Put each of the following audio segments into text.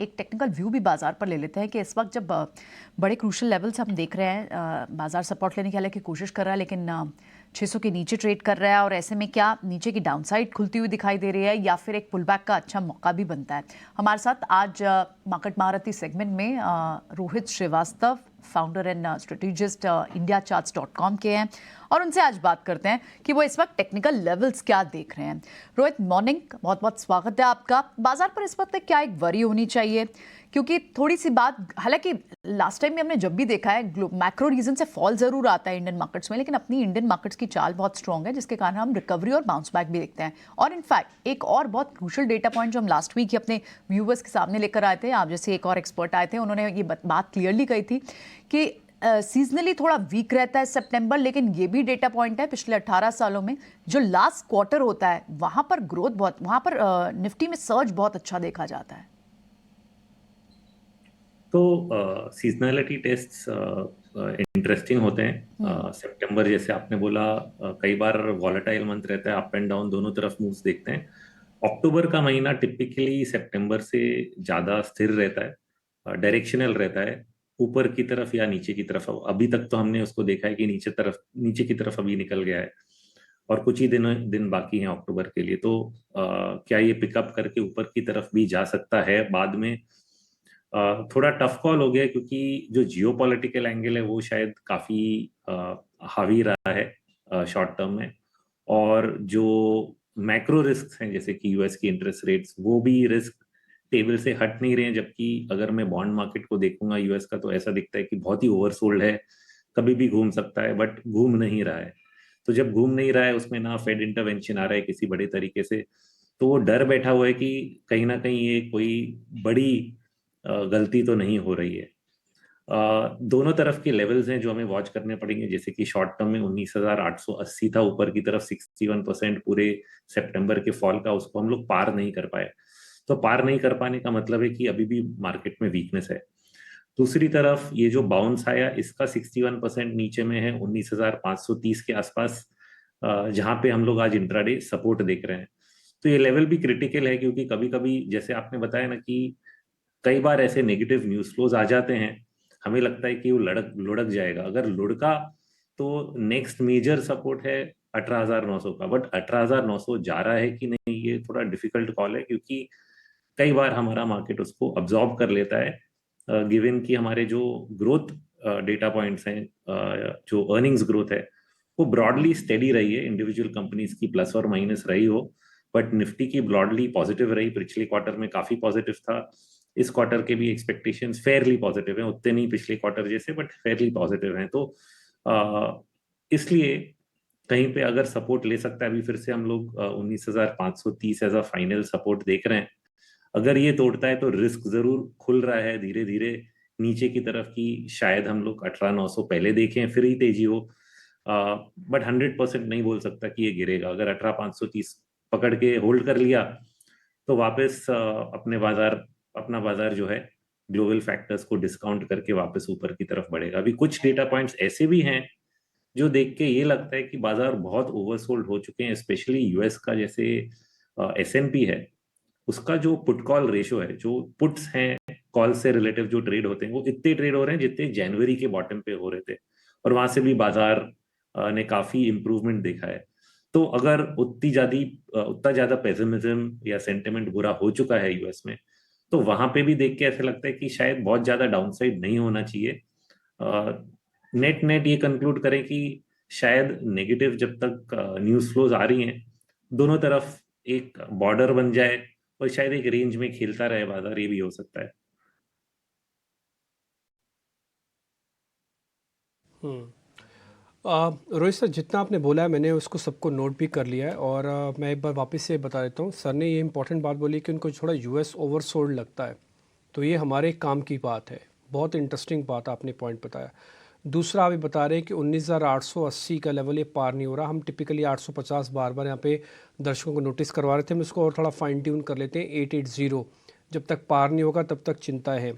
एक technical view भी बाजार पर ले लेते हैं कि इस वक्त जब बड़े क्रूशल लेवल्स हम देख रहे हैं, बाजार सपोर्ट लेने की हालांकि कोशिश कर रहा है, लेकिन 600 के नीचे ट्रेड कर रहा है। और ऐसे में क्या नीचे की डाउनसाइड खुलती हुई दिखाई दे रही है या फिर एक पुलबैक का अच्छा मौका भी बनता है? हमारे साथ आज मार्केट महारथी सेगमेंट में Rohit Shrivastava, founder and strategist indiacharts.com के हैं, और उनसे आज बात करते हैं कि वो इस वक्त टेक्निकल लेवल्स क्या देख रहे हैं। रोहित, मॉर्निंग, बहुत बहुत स्वागत है आपका। बाजार पर इस वक्त क्या एक वरी होनी चाहिए? क्योंकि थोड़ी सी बात, हालांकि लास्ट टाइम में हमने जब भी देखा है मैक्रो रीजन से फॉल जरूर आता है इंडियन मार्केट्स में, लेकिन अपनी इंडियन मार्केट्स की चाल बहुत स्ट्रांग है, जिसके कारण हम रिकवरी और बाउंस बैक भी देखते हैं। और इनफैक्ट एक और बहुत क्रूशियल डेटा पॉइंट जो हम लास्ट वीक ही अपने व्यूवर्स के सामने लेकर आए थे, आप जैसे एक और एक्सपर्ट आए थे, उन्होंने ये बात क्लियरली कही थी कि सीजनली थोड़ा वीक रहता है सितंबर, लेकिन ये भी डेटा पॉइंट है पिछले 18 सालों में जो लास्ट क्वार्टर होता है वहां पर ग्रोथ बहुत, वहां पर निफ्टी में सर्ज बहुत अच्छा देखा जाता है। तो सीजनलिटी टेस्ट्स इंटरेस्टिंग होते हैं। सितंबर जैसे आपने बोला, कई बार वॉलेटाइल मंथ रहता है, अप एंड डाउन दोनों तरफ मूव्स देखते हैं। अक्टूबर का महीना टिपिकली सितंबर से ज़्यादा स्थिर रहता है, डायरेक्शनल रहता है, ऊपर की तरफ या नीचे की तरफ। अभी तक तो हमने उसको देखा है कि नीचे की तरफ अभी निकल गया है और कुछ ही दिन बाकी हैं अक्टूबर के लिए। तो क्या ये पिकअप करके ऊपर की तरफ भी जा सकता है बाद में? थोड़ा टफ कॉल हो गया, क्योंकि जो जियो पॉलिटिकल एंगल है वो शायद काफी हावी रहा है शॉर्ट टर्म में। और जो मैक्रो रिस्क हैं जैसे कि यूएस की इंटरेस्ट रेट्स, वो भी रिस्क टेबल से हट नहीं रहे हैं। जबकि अगर मैं बॉन्ड मार्केट को देखूंगा यूएस का, तो ऐसा दिखता है कि बहुत ही ओवरसोल्ड है, कभी भी घूम सकता है, बट घूम नहीं रहा है। तो जब घूम नहीं रहा है, उसमें ना फेड इंटरवेंशन आ रहा है किसी बड़े तरीके से, तो वो डर बैठा हुआ है कि कहीं ना कहीं ये कोई बड़ी गलती तो नहीं हो रही है। दोनों तरफ के लेवल्स हैं जो हमें वॉच करने पड़ेंगे। जैसे कि शॉर्ट टर्म में 19,880 था ऊपर की तरफ, 61% पूरे सितंबर के फॉल का, उसको हम लोग पार नहीं कर पाए। तो पार नहीं कर पाने का मतलब है कि अभी भी मार्केट में वीकनेस है। दूसरी तरफ ये जो बाउंस आया, इसका 61% नीचे में है, 19,530 के आसपास, जहां पे हम लोग आज इंट्राडे सपोर्ट देख रहे हैं। तो ये लेवल भी क्रिटिकल है, क्योंकि कभी कभी जैसे आपने बताया ना कि कई बार ऐसे नेगेटिव न्यूज फ्लोज आ जाते हैं, हमें लगता है कि वो लुढ़क जाएगा। अगर लुढ़का तो नेक्स्ट मेजर सपोर्ट है 18,900 का, बट 18,900 जा रहा है कि नहीं, ये थोड़ा डिफिकल्ट कॉल है, क्योंकि कई बार हमारा मार्केट उसको अब्जॉर्ब कर लेता है, गिवन कि हमारे जो ग्रोथ डेटा पॉइंट्स हैं, जो अर्निंग्स ग्रोथ है, वो ब्रॉडली स्टेडी रही है। इंडिविजुअल कंपनीज की प्लस और माइनस रही हो, बट निफ्टी की ब्रॉडली पॉजिटिव रही। पिछले क्वार्टर में काफी पॉजिटिव था, इस क्वार्टर के भी एक्सपेक्टेशंस फेयरली पॉजिटिव हैं, उतने नहीं पिछले क्वार्टर जैसे, बट फेयरली पॉजिटिव हैं। तो इसलिए कहीं पे अगर सपोर्ट ले सकता है, अभी फिर से हम लोग 19,530 एज अ फाइनल सपोर्ट देख रहे हैं। अगर ये तोड़ता है तो रिस्क जरूर खुल रहा है धीरे धीरे नीचे की तरफ, की शायद हम लोग 18,900 पहले देखें फिर ही तेजी हो। बट 100% नहीं बोल सकता कि ये गिरेगा। अगर 18,530 पकड़ के होल्ड कर लिया, तो वापस अपना बाजार जो है ग्लोबल फैक्टर्स को डिस्काउंट करके वापस ऊपर की तरफ बढ़ेगा। अभी कुछ डेटा पॉइंट्स ऐसे भी हैं जो देख के ये लगता है कि बाजार बहुत ओवरसोल्ड हो चुके हैं। स्पेशली यूएस का, जैसे एसएनपी है, उसका जो पुट कॉल रेशो है, जो पुट्स हैं कॉल से रिलेटिव जो ट्रेड होते हैं, वो इतने ट्रेड हो रहे हैं जितने जनवरी के बॉटम पे हो रहे थे। और वहां से भी बाजार ने काफी इंप्रूवमेंट देखा है। तो अगर उतना ज्यादा पेसिमिज्म या सेंटिमेंट बुरा हो चुका है यूएस में, तो वहां पे भी देख के ऐसा लगता है कि शायद बहुत ज्यादा डाउनसाइड नहीं होना चाहिए। नेट नेट ये कंक्लूड करें कि शायद नेगेटिव जब तक न्यूज फ्लोज आ रही हैं, दोनों तरफ एक बॉर्डर बन जाए और शायद एक रेंज में खेलता रहे बाजार, ये भी हो सकता है। रोहित सर, जितना आपने बोला है मैंने उसको सबको नोट भी कर लिया है। और मैं एक बार वापस से बता देता हूँ, सर ने ये इंपॉर्टेंट बात बोली कि उनको थोड़ा यूएस ओवरसोल्ड लगता है, तो ये हमारे काम की बात है। बहुत इंटरेस्टिंग बात आपने पॉइंट बताया। दूसरा आप ये बता रहे हैं कि 19,880 का लेवल ये पार नहीं हो रहा। हम टिपिकली 850 बार बार यहाँ पे दर्शकों को नोटिस करवा रहे थे, हम इसको और थोड़ा फाइन ट्यून कर लेते हैं। 880 जब तक पार नहीं होगा तब तक चिंता है।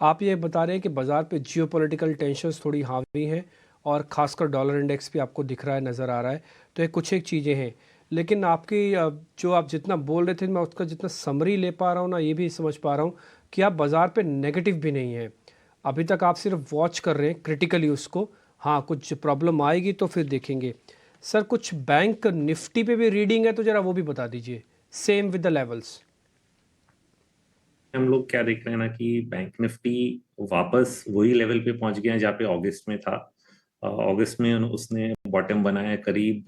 आप ये बता रहे हैं कि बाज़ार पे जियोपॉलिटिकल टेंशन्स थोड़ी हावी हैं और ख़ासकर डॉलर इंडेक्स भी आपको दिख रहा है, नज़र आ रहा है। तो ये कुछ एक चीज़ें हैं, लेकिन आपकी जो आप जितना बोल रहे थे, मैं उसका जितना समरी ले पा रहा हूँ ना, ये भी समझ पा रहा हूँ कि आप बाज़ार पे नेगेटिव भी नहीं हैं। अभी तक आप सिर्फ वॉच कर रहे हैं क्रिटिकली उसको। हाँ, कुछ प्रॉब्लम आएगी तो फिर देखेंगे। सर कुछ बैंक निफ्टी पे भी रीडिंग है तो ज़रा वो भी बता दीजिए, सेम विद द लेवल्स। हम लोग क्या देख रहे हैं ना कि बैंक निफ्टी वापस वही लेवल पे पहुंच गया है जहाँ पे अगस्त में था। अगस्त में उसने बॉटम बनाया करीब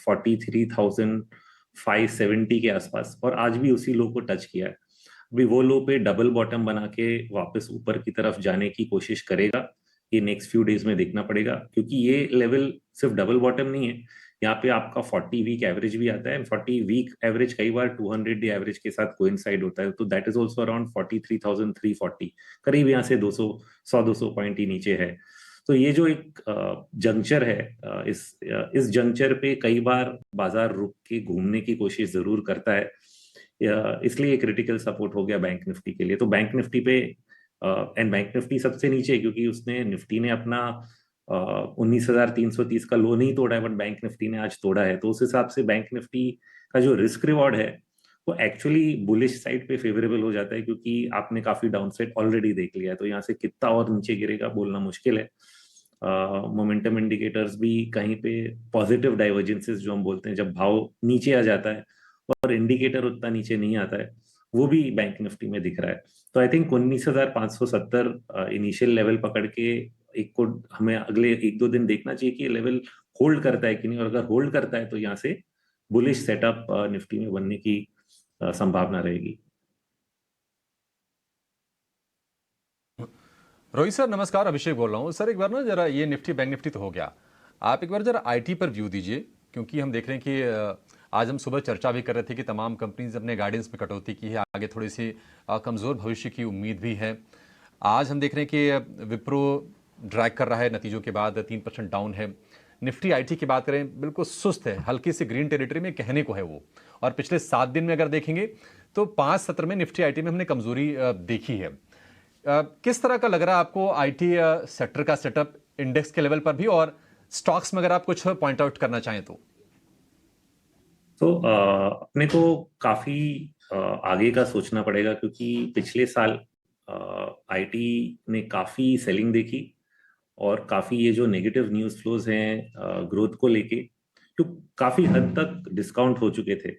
43,570 के आसपास, और आज भी उसी लो को टच किया है। अभी वो लो पे डबल बॉटम बना के वापस ऊपर की तरफ जाने की कोशिश करेगा। ये नेक्स्ट फ्यू डेज में देखना पड़ेगा, क्योंकि ये लेवल सिर्फ डबल बॉटम नहीं है। यहाँ पे आपका 40 वीक एवरेज भी आता है। 40 वीक एवरेज कई बार 200 डे एवरेज के साथ कोइंसाइड होता है, तो दैट इज ऑल्सो अराउंड 43,340, करीब यहाँ से 200 पॉइंट ही नीचे है। तो ये जो एक जंक्चर है, इस जंक्चर पे कई बार बाजार रुक के घूमने की कोशिश जरूर करता है, इसलिए क्रिटिकल सपोर्ट हो गया बैंक निफ्टी के लिए। तो बैंक निफ्टी पे एंड बैंक निफ्टी सबसे नीचे, क्योंकि उसने निफ्टी ने अपना 19,330 का लो नहीं तोड़ा है, बट बैंक निफ्टी ने आज तोड़ा है। तो उस हिसाब से बैंक निफ्टी का जो रिस्क रिवॉर्ड है वो एक्चुअली बुलिश साइड पे फेवरेबल हो जाता है, क्योंकि आपने काफी डाउन साइड ऑलरेडी देख लिया है। तो यहाँ से कितना और नीचे गिरेगा बोलना मुश्किल है। मोमेंटम इंडिकेटर्स भी कहीं पे पॉजिटिव डाइवर्जेंसेस जो हम बोलते हैं, जब भाव नीचे आ जाता है और इंडिकेटर उतना नीचे नहीं आता है, वो भी बैंक निफ्टी में दिख रहा है। तो आई थिंक 19,570 इनिशियल लेवल पकड़ के एक को हमें अगले 1-2 दिन देखना चाहिए कि ये लेवल होल्ड करता है कि नहीं, और अगर होल्ड करता है तो यहाँ से बुलिश सेटअप निफ्टी में बनने की संभावना रहेगी। रोहित सर नमस्कार, अभिषेक बोल रहा हूँ सर। एक बार ना जरा ये निफ्टी बैंक निफ्टी तो हो गया, आप एक बार जरा आईटी पर व्यू दीजिए, क्योंकि हम देख रहे हैं कि आज हम सुबह चर्चा भी कर रहे थे कि तमाम कंपनीज अपने गाइडेंस में कटौती की है, आगे थोड़ी सी कमज़ोर भविष्य की उम्मीद भी है। आज हम देख रहे हैं कि विप्रो ड्रैग कर रहा है, नतीजों के बाद 3% डाउन है। निफ्टी आईटी की बात करें बिल्कुल सुस्त है, हल्की सी ग्रीन टेरिटरी में कहने को है वो। और पिछले 7 दिन में अगर देखेंगे तो 5 सत्र में निफ्टी आईटी में हमने कमजोरी देखी है। किस तरह का लग रहा है आपको आईटी सेक्टर का सेटअप इंडेक्स के लेवल पर भी, और स्टॉक्स में अगर आप कुछ पॉइंट आउट करना चाहें तो? अपने को काफी आगे का सोचना पड़ेगा, क्योंकि पिछले साल आईटी ने काफी सेलिंग देखी, और काफी ये जो नेगेटिव न्यूज फ्लोज हैं ग्रोथ को लेके, तो काफी हद तक डिस्काउंट हो चुके थे।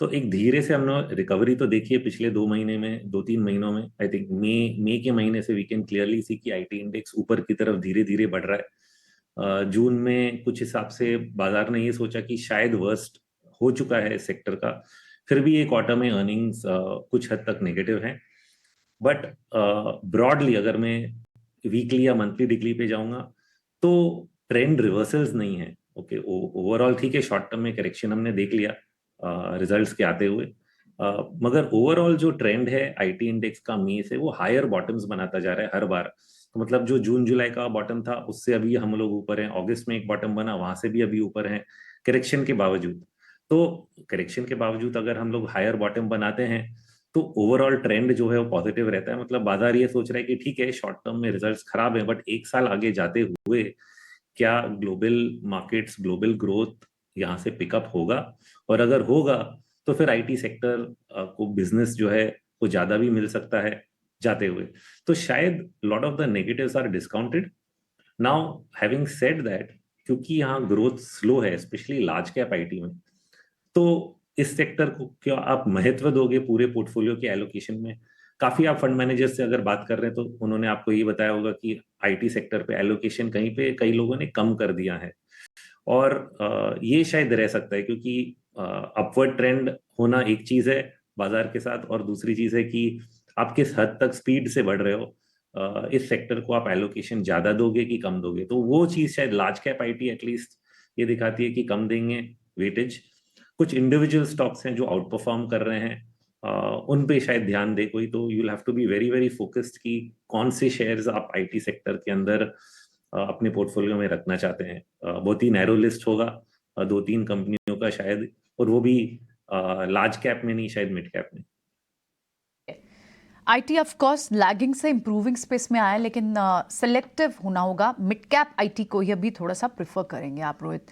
तो एक धीरे से हमने रिकवरी तो देखी है पिछले 2 महीने में, 2-3 महीनों में। आई थिंक मई के महीने से वी कैन क्लियरली सी कि आईटी इंडेक्स ऊपर की तरफ धीरे धीरे बढ़ रहा है। जून में कुछ हिसाब से बाजार ने ये सोचा कि शायद वर्स्ट हो चुका है इस सेक्टर का, फिर भी एक क्वार्टर में अर्निंग्स कुछ हद तक नेगेटिव हैं। बट ब्रॉडली अगर मैं वीकली या मंथली डिग्री पे जाऊंगा तो ट्रेंड रिवर्सल्स नहीं है। ओके, ओवरऑल ठीक है, शॉर्ट टर्म में करेक्शन हमने देख लिया रिजल्ट्स के आते हुए, मगर ओवरऑल जो ट्रेंड है आईटी इंडेक्स का मई से, वो हायर बॉटम्स बनाता जा रहा है हर बार। तो मतलब जो जून जुलाई का बॉटम था उससे अभी हम लोग ऊपर हैं, अगस्त में एक बॉटम बना वहां से भी अभी ऊपर हैं करेक्शन के बावजूद। तो करेक्शन के बावजूद अगर हम लोग हायर बॉटम बनाते हैं तो ओवरऑल ट्रेंड जो है वो पॉजिटिव रहता है। मतलब बाजार ये सोच रहा है कि ठीक है शॉर्ट टर्म में रिजल्ट्स खराब है, बट एक साल आगे जाते हुए क्या ग्लोबल मार्केट्स, ग्लोबल ग्रोथ यहाँ से पिकअप होगा, और अगर होगा तो फिर आईटी सेक्टर को बिजनेस जो है वो ज्यादा भी मिल सकता है जाते हुए। तो शायद lot of the negatives are discounted now. Having said that, क्योंकि यहाँ ग्रोथ स्लो है स्पेशली लार्ज कैप आईटी में, तो इस सेक्टर को क्या आप महत्व दोगे पूरे पोर्टफोलियो के एलोकेशन में? काफी आप फंड मैनेजर से अगर बात कर रहे हैं तो उन्होंने आपको ये बताया होगा कि आईटी सेक्टर पे एलोकेशन कहीं पे कई लोगों ने कम कर दिया है, और ये शायद रह सकता है, क्योंकि अपवर्ड ट्रेंड होना एक चीज है बाजार के साथ, और दूसरी चीज है कि आप किस हद तक स्पीड से बढ़ रहे हो। इस सेक्टर को आप एलोकेशन ज्यादा दोगे कि कम दोगे, तो वो चीज शायद लार्ज कैप आईटी एटलीस्ट ये दिखाती है कि कम देंगे वेटेज। कुछ इंडिविजुअल स्टॉक्स हैं जो आउट परफॉर्म कर रहे हैं, उन पे शायद ध्यान दे कोई, तो you will have to be very very focused कि कौन से शेयर्स आप आईटी सेक्टर के अंदर अपने पोर्टफोलियो में रखना चाहते हैं। बहुत ही नैरो लिस्ट होगा 2-3 कंपनियों का शायद, और वो भी लार्ज कैप में नहीं, शायद मिड कैप में। आईटी ऑफ कोर्स लैगिंग से इंप्रूविंग स्पेस में आया, लेकिन सेलेक्टिव होना होगा। मिड कैप आईटी को ही अभी थोड़ा सा प्रिफर करेंगे आप Rohit.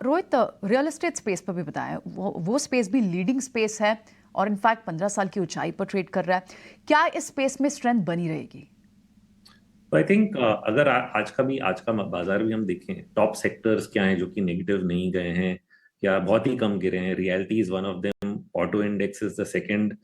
Rohit, real estate space पर भी बताएं, वो स्पेस भी लीडिंग स्पेस है, और इनफैक्ट 15 साल की ऊंचाई पर ट्रेड कर रहा है। क्या इस स्पेस में स्ट्रेंथ बनी रहेगी? तो आई थिंक अगर आज का बाजार भी हम देखें, टॉप सेक्टर्स क्या हैं जो कि नेगेटिव नहीं गए हैं या बहुत ही कम गिरे हैं। Reality is one of them, auto index is the second,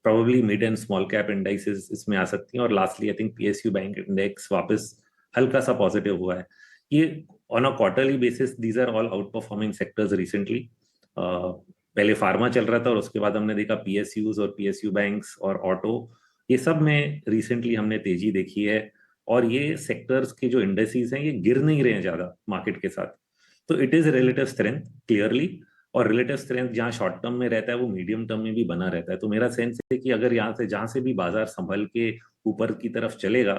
probably mid and small cap indices इसमें आ सकती हैं, और lastly I think PSU bank index वापस हल्का सा पॉजिटिव हुआ है। ये on a quarterly basis these are all outperforming sectors recently. पहले फार्मा चल रहा था और उसके बाद हमने देखा पीएसयूज और पीएसयू बैंक्स और ऑटो, ये सब में रिसेंटली हमने तेजी देखी है। और ये सेक्टर्स के जो इंडेक्सेस हैं ये गिर नहीं रहे हैं ज्यादा मार्केट के साथ। तो it is relative strength clearly, और रिलेटिव स्ट्रेंथ जहाँ शॉर्ट टर्म में रहता है वो मीडियम टर्म में भी बना रहता है। तो मेरा सेंस है कि अगर यहाँ से जहाँ से भी बाजार संभल के ऊपर की तरफ चलेगा,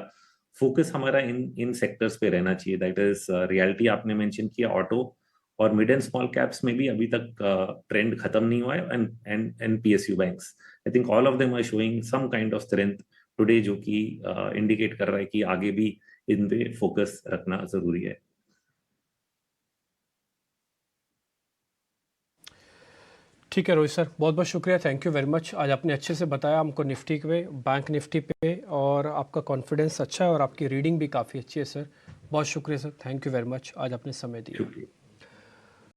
फोकस हमारा इन सेक्टर्स पे रहना चाहिए। दैट इज रियलिटी आपने मेंशन किया, ऑटो और मिड एंड स्मॉल कैप्स में भी अभी तक ट्रेंड खत्म नहीं हुआ है, and PSU banks, I think all of them are showing some kind of strength today, जो कि इंडिकेट कर रहा है कि आगे भी इन पे फोकस रखना जरूरी है। ठीक है रोहित सर, बहुत बहुत शुक्रिया, थैंक यू वेरी मच। आज आपने अच्छे से बताया हमको निफ्टी पे, बैंक निफ्टी पे, और आपका कॉन्फिडेंस अच्छा है और आपकी रीडिंग भी काफ़ी अच्छी है सर। बहुत शुक्रिया sir, thank you very much, आज आपने समय दिया। शुक्रिया।